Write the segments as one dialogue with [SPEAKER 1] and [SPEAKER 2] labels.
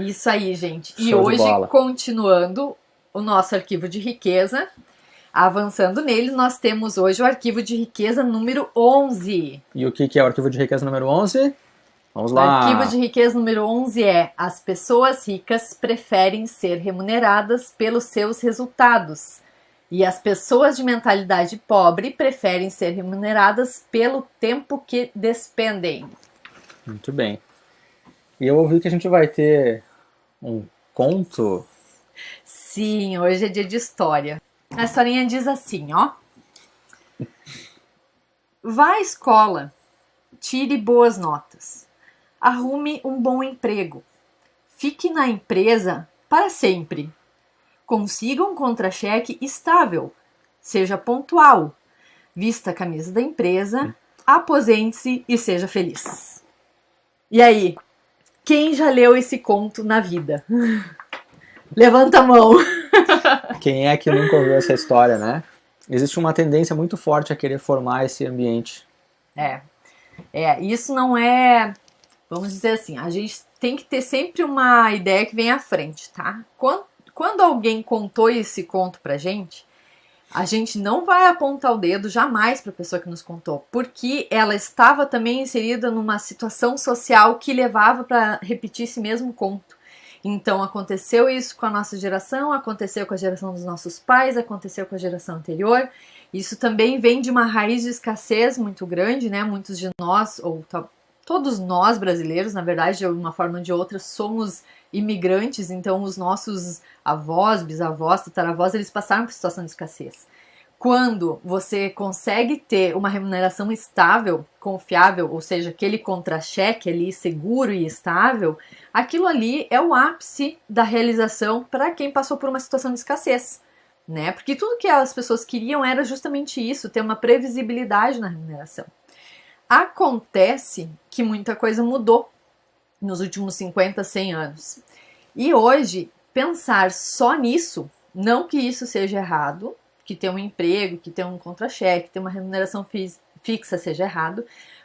[SPEAKER 1] Isso aí, gente. E
[SPEAKER 2] Show de
[SPEAKER 1] hoje,
[SPEAKER 2] bola.
[SPEAKER 1] continuando o nosso arquivo de riqueza, avançando nele, nós temos hoje o arquivo de riqueza número 11.
[SPEAKER 2] E o que é o arquivo de riqueza número 11? Vamos
[SPEAKER 1] O arquivo de
[SPEAKER 2] lá.
[SPEAKER 1] riqueza número 11 é: as pessoas ricas preferem ser remuneradas pelos seus resultados. E as pessoas de mentalidade pobre preferem ser remuneradas pelo tempo que despendem.
[SPEAKER 2] Muito bem. E eu ouvi que a gente vai ter um conto.
[SPEAKER 1] Sim, hoje é dia de história. A historinha diz assim, ó. Vá à escola, tire boas notas, arrume um bom emprego, fique na empresa para sempre, consiga um contra-cheque estável, seja pontual, vista a camisa da empresa, aposente-se e seja feliz. E aí, quem já leu esse conto na vida? Levanta a mão.
[SPEAKER 2] Quem é que nunca ouviu essa história, né? Existe uma tendência muito forte a querer formar esse ambiente.
[SPEAKER 1] Isso não é, vamos dizer assim, a gente tem que ter sempre uma ideia que vem à frente, tá? Quando alguém contou esse conto pra gente, a gente não vai apontar o dedo jamais para a pessoa que nos contou, porque ela estava também inserida numa situação social que levava para repetir esse mesmo conto. Então aconteceu isso com a nossa geração, aconteceu com a geração dos nossos pais, aconteceu com a geração anterior. Isso também vem de uma raiz de escassez muito grande, né? Muitos de nós, todos nós brasileiros, na verdade, de uma forma ou de outra, somos imigrantes, então os nossos avós, bisavós, tataravós, eles passaram por situação de escassez. Quando você consegue ter uma remuneração estável, confiável, ou seja, aquele contra-cheque ali seguro e estável, aquilo ali é o ápice da realização para quem passou por uma situação de escassez, né? Porque tudo que as pessoas queriam era justamente isso, ter uma previsibilidade na remuneração. Acontece que muita coisa mudou nos últimos 50, 100 anos. E hoje, pensar só nisso, não que isso seja errado, que ter um emprego, que ter um contra-cheque, ter uma remuneração fixa seja errado,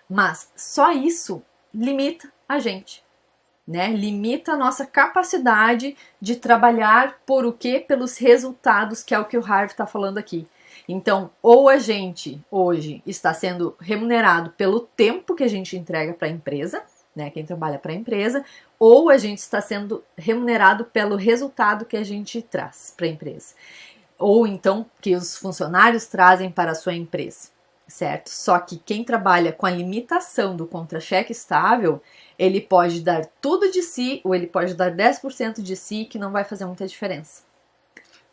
[SPEAKER 1] mas só isso limita a gente, né? Limita a nossa capacidade de trabalhar por o quê? Pelos resultados, que é o que o Harvey está falando aqui. Então, ou a gente hoje está sendo remunerado pelo tempo que a gente entrega para a empresa, né, quem trabalha para a empresa, ou a gente está sendo remunerado pelo resultado que a gente traz para a empresa. Ou então que os funcionários trazem para a sua empresa, certo? Só que quem trabalha com a limitação do contra-cheque estável, ele pode dar tudo de si, ou ele pode dar 10% de si, que não vai fazer muita diferença.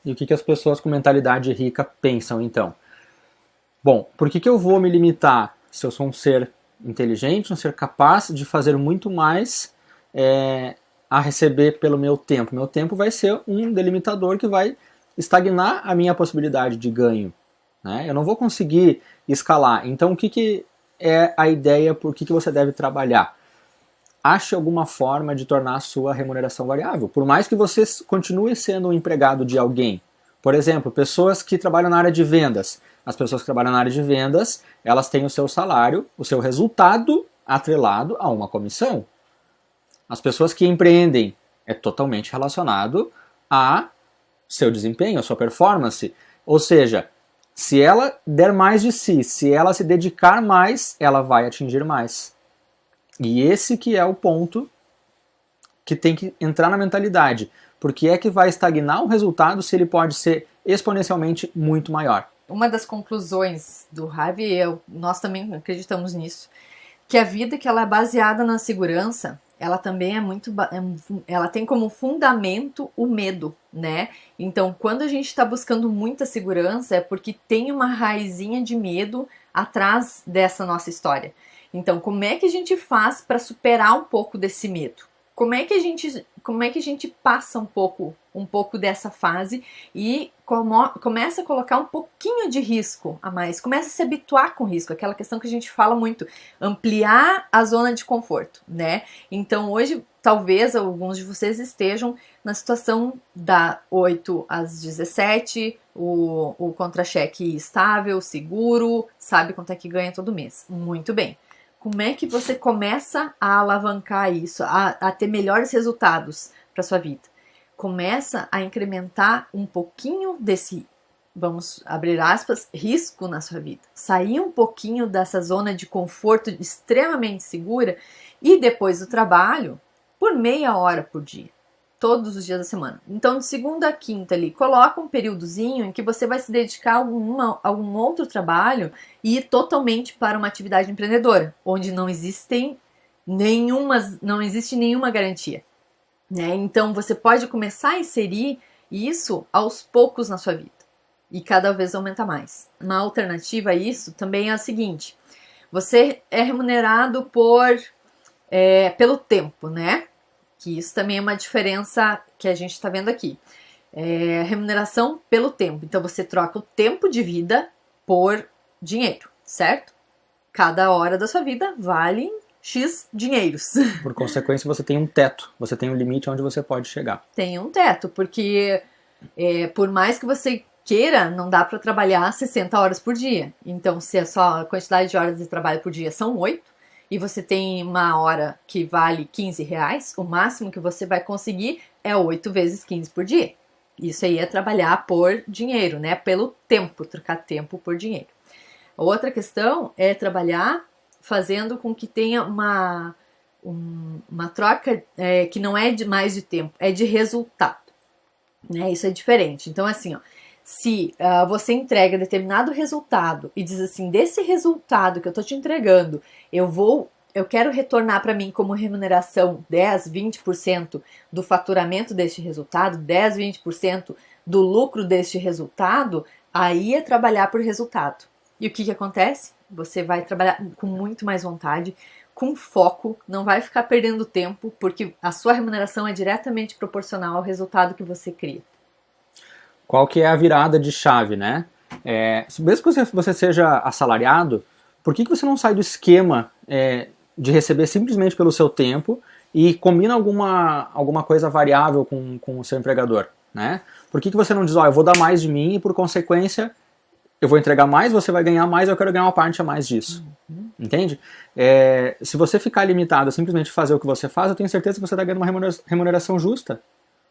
[SPEAKER 2] E o que as pessoas com mentalidade rica pensam, então? Bom, por que eu vou me limitar se eu sou um ser inteligente, um ser capaz de fazer muito mais a receber pelo meu tempo? Meu tempo vai ser um delimitador que vai estagnar a minha possibilidade de ganho, né? Eu não vou conseguir escalar. Então, o que é a ideia, por que você deve trabalhar? Ache alguma forma de tornar a sua remuneração variável. Por mais que você continue sendo um empregado de alguém. Por exemplo, pessoas que trabalham na área de vendas. As pessoas que trabalham na área de vendas, elas têm o seu salário, o seu resultado atrelado a uma comissão. As pessoas que empreendem é totalmente relacionado a seu desempenho, a sua performance. Ou seja, se ela der mais de si, se ela se dedicar mais, ela vai atingir mais. E esse que é o ponto que tem que entrar na mentalidade. Porque é que vai estagnar o resultado se ele pode ser exponencialmente muito maior.
[SPEAKER 1] Uma das conclusões do Harvey, nós também acreditamos nisso, que a vida que ela é baseada na segurança, ela também ela tem como fundamento o medo, né? Então, quando a gente está buscando muita segurança, é porque tem uma raizinha de medo atrás dessa nossa história. Então, como é que a gente faz para superar um pouco desse medo? Como é que a gente passa um pouco dessa fase e começa a colocar um pouquinho de risco a mais, começa a se habituar com risco, aquela questão que a gente fala muito, ampliar a zona de conforto, né? Então hoje, talvez alguns de vocês estejam na situação da 8 às 17, o contra-cheque estável, seguro, sabe quanto é que ganha todo mês. Muito bem. como é que você começa a alavancar isso, a ter melhores resultados para sua vida? Começa a incrementar um pouquinho desse, vamos abrir aspas, risco na sua vida. Sair um pouquinho dessa zona de conforto extremamente segura e depois do trabalho, por meia hora por dia, todos os dias da semana. Então, de segunda a quinta ali, coloca um períodozinho em que você vai se dedicar a algum outro trabalho e ir totalmente para uma atividade empreendedora, onde não existe nenhuma garantia. Né? Então, você pode começar a inserir isso aos poucos na sua vida e cada vez aumentar mais. Uma alternativa a isso também é a seguinte: você é remunerado pelo tempo, né? Que isso também é uma diferença que a gente está vendo aqui. Remuneração pelo tempo. Então, você troca o tempo de vida por dinheiro, certo? Cada hora da sua vida vale X dinheiros.
[SPEAKER 2] Por consequência, você tem um teto, você tem um limite onde você pode chegar.
[SPEAKER 1] Tem um teto, porque por mais que você queira, não dá para trabalhar 60 horas por dia. Então, se a quantidade de horas de trabalho por dia são 8, e você tem uma hora que vale R$15, o máximo que você vai conseguir é 8 vezes 15 por dia. Isso aí é trabalhar por dinheiro, né? Pelo tempo, trocar tempo por dinheiro. Outra questão é trabalhar fazendo com que tenha uma troca que não é mais de tempo, é de resultado. Né? Isso é diferente. Então, assim, ó, se você entrega determinado resultado e diz assim, desse resultado que eu estou te entregando, eu quero retornar para mim como remuneração 10, 20% do faturamento deste resultado, 10, 20% do lucro deste resultado, aí é trabalhar por resultado. E o que acontece? Você vai trabalhar com muito mais vontade, com foco, não vai ficar perdendo tempo, porque a sua remuneração é diretamente proporcional ao resultado que você cria.
[SPEAKER 2] Qual que é a virada de chave, né? Mesmo que você seja assalariado, por que você não sai do esquema de receber simplesmente pelo seu tempo e combina alguma coisa variável com o seu empregador, né? Por que você não diz, eu vou dar mais de mim e por consequência eu vou entregar mais, você vai ganhar mais, eu quero ganhar uma parte a mais disso. Entende? Se você ficar limitado a simplesmente fazer o que você faz, eu tenho certeza que você está ganhando uma remuneração justa.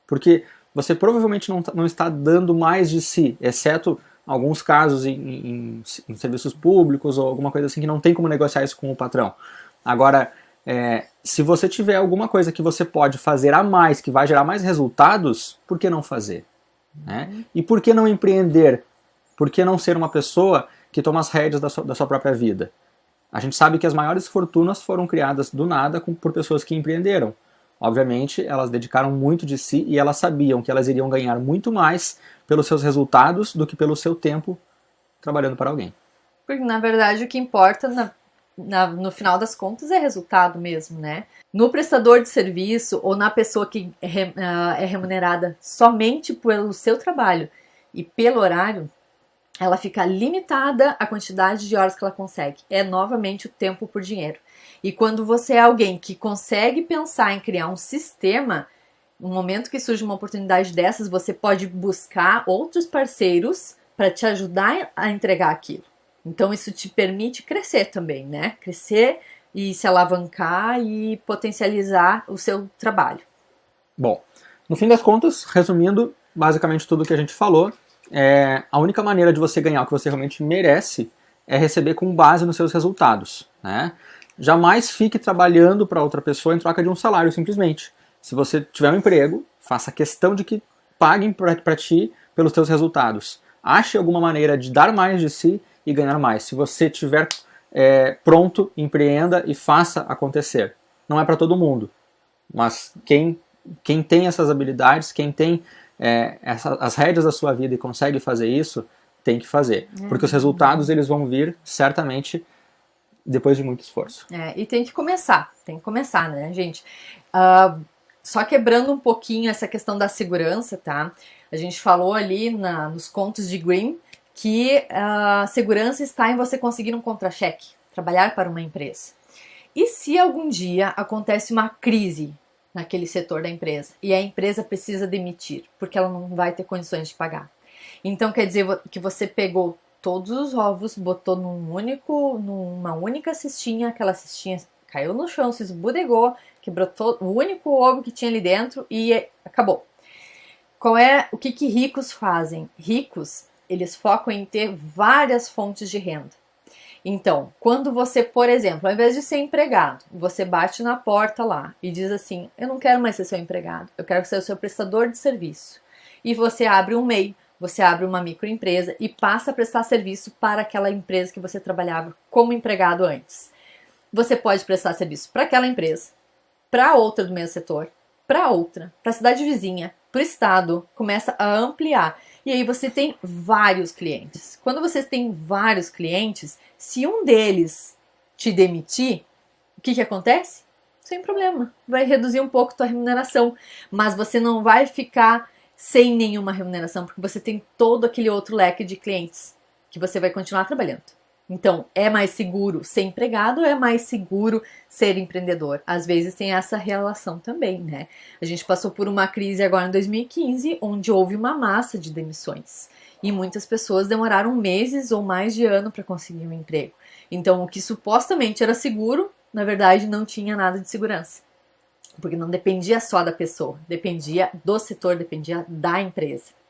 [SPEAKER 2] Porque você provavelmente não está dando mais de si, exceto alguns casos em serviços públicos ou alguma coisa assim que não tem como negociar isso com o patrão. Agora, se você tiver alguma coisa que você pode fazer a mais, que vai gerar mais resultados, por que não fazer? Né? E por que não empreender? Por que não ser uma pessoa que toma as rédeas da sua própria vida? A gente sabe que as maiores fortunas foram criadas do nada por pessoas que empreenderam. Obviamente, elas dedicaram muito de si e elas sabiam que elas iriam ganhar muito mais pelos seus resultados do que pelo seu tempo trabalhando para alguém.
[SPEAKER 1] Porque, na verdade, o que importa no final das contas é resultado mesmo, né? No prestador de serviço ou na pessoa que é remunerada somente pelo seu trabalho e pelo horário, ela fica limitada à quantidade de horas que ela consegue. É novamente o tempo por dinheiro. E quando você é alguém que consegue pensar em criar um sistema, no momento que surge uma oportunidade dessas, você pode buscar outros parceiros para te ajudar a entregar aquilo. Então isso te permite crescer também, né? Crescer e se alavancar e potencializar o seu trabalho.
[SPEAKER 2] Bom, no fim das contas, resumindo basicamente tudo que a gente falou, a única maneira de você ganhar o que você realmente merece é receber com base nos seus resultados, né? Jamais fique trabalhando para outra pessoa em troca de um salário, simplesmente. Se você tiver um emprego, faça questão de que paguem para ti pelos teus resultados. Ache alguma maneira de dar mais de si e ganhar mais. Se você estiver pronto, empreenda e faça acontecer. Não é para todo mundo, mas quem tem essas habilidades, quem tem as rédeas da sua vida e consegue fazer isso, tem que fazer. Porque os resultados eles vão vir certamente depois de muito esforço.
[SPEAKER 1] E tem que começar, né, gente? Só quebrando um pouquinho essa questão da segurança, tá? A gente falou ali nos contos de Grimm que a segurança está em você conseguir um contra-cheque, trabalhar para uma empresa. E se algum dia acontece uma crise naquele setor da empresa e a empresa precisa demitir, porque ela não vai ter condições de pagar? Então quer dizer que você pegou todos os ovos, botou numa única cestinha, aquela cestinha caiu no chão, se esbudegou, quebrou o único ovo que tinha ali dentro e acabou. O que ricos fazem? Ricos, eles focam em ter várias fontes de renda. Então, quando você, por exemplo, ao invés de ser empregado, você bate na porta lá e diz assim, eu não quero mais ser seu empregado, eu quero ser o seu prestador de serviço. E você abre um MEI, você abre uma microempresa e passa a prestar serviço para aquela empresa que você trabalhava como empregado antes. Você pode prestar serviço para aquela empresa, para outra do mesmo setor, para outra, para a cidade vizinha, para o estado, começa a ampliar. E aí você tem vários clientes. Quando você tem vários clientes, se um deles te demitir, o que acontece? Sem problema, vai reduzir um pouco a tua remuneração, mas você não vai ficar sem nenhuma remuneração, porque você tem todo aquele outro leque de clientes que você vai continuar trabalhando. Então, é mais seguro ser empregado ou é mais seguro ser empreendedor? Às vezes tem essa relação também, né? A gente passou por uma crise agora em 2015, onde houve uma massa de demissões. E muitas pessoas demoraram meses ou mais de ano para conseguir um emprego. Então, o que supostamente era seguro, na verdade, não tinha nada de segurança. Porque não dependia só da pessoa, dependia do setor, dependia da empresa.